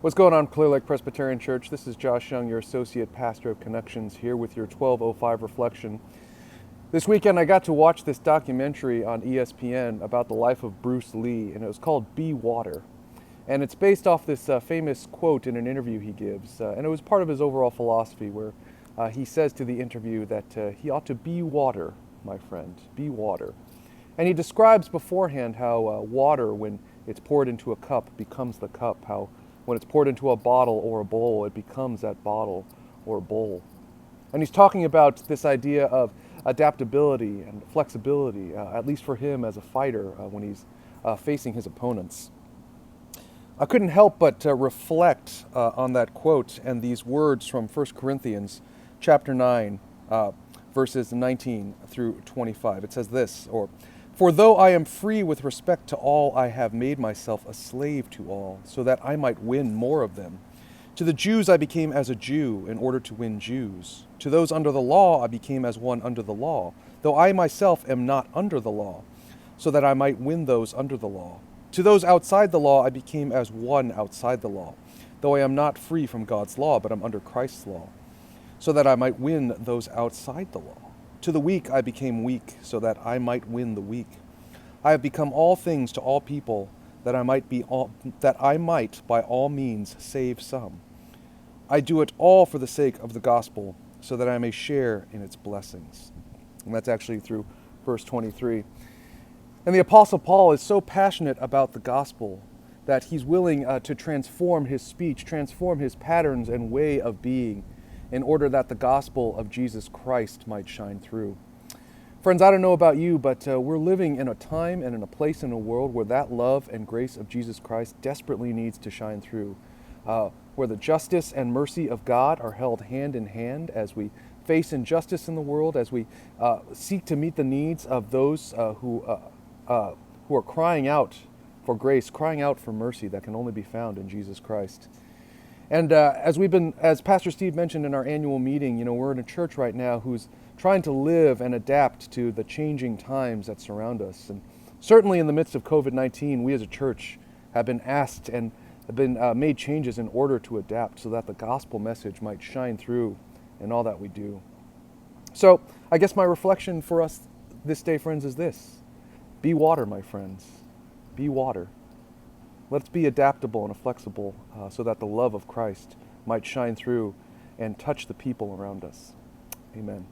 What's going on, Clear Lake Presbyterian Church? This is Josh Young, your Associate Pastor of Connections, here with your 12:05 reflection. This weekend I got to watch this documentary on ESPN about the life of Bruce Lee, and it was called Be Water. And it's based off this famous quote in an interview he gives, and it was part of his overall philosophy where he says to the interview that he ought to be water, my friend, be water. And he describes beforehand how water, when it's poured into a cup, becomes the cup, how when it's poured into a bottle or a bowl, it becomes that bottle or bowl. And he's talking about this idea of adaptability and flexibility, at least for him as a fighter when he's facing his opponents. I couldn't help but reflect on that quote and these words from 1 Corinthians chapter 9, verses 19 through 25. It says this, For though I am free with respect to all, I have made myself a slave to all, so that I might win more of them. To the Jews I became as a Jew, in order to win Jews. To those under the law I became as one under the law, though I myself am not under the law, so that I might win those under the law. To those outside the law I became as one outside the law, though I am not free from God's law, but am under Christ's law, so that I might win those outside the law. To the weak I became weak, so that I might win the weak. I have become all things to all people, that I might by all means save some. I do it all for the sake of the gospel, so that I may share in its blessings. And that's actually through verse 23. And the Apostle Paul is so passionate about the gospel that he's willing to transform his speech, transform his patterns and way of being, in order that the gospel of Jesus Christ might shine through. Friends, I don't know about you, but we're living in a time and in a place in a world where that love and grace of Jesus Christ desperately needs to shine through, where the justice and mercy of God are held hand in hand as we face injustice in the world, as we seek to meet the needs of those who are crying out for grace, crying out for mercy that can only be found in Jesus Christ. And as Pastor Steve mentioned in our annual meeting, we're in a church right now who's trying to live and adapt to the changing times that surround us. And certainly in the midst of COVID-19, we as a church have been asked and have been made changes in order to adapt so that the gospel message might shine through in all that we do. So I guess my reflection for us this day, friends, is this. Be water, my friends. Be water. Let's be adaptable and flexible so that the love of Christ might shine through and touch the people around us. Amen.